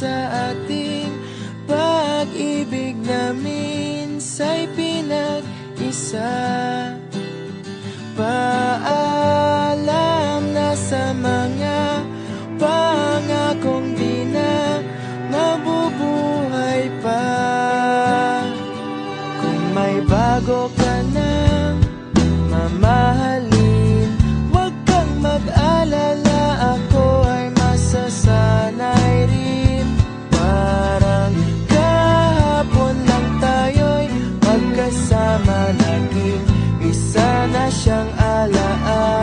sa ating pag-ibig namin sa'y pinag-isa. Paalam na sa mga pangakong di na mabubuhay pa. Kung may bago ka nang mamahalin, huwag kang mag-alala, ako ay masasanay rin. Parang kahapon lang tayo'y magkasama, naging isa na siyang alaala.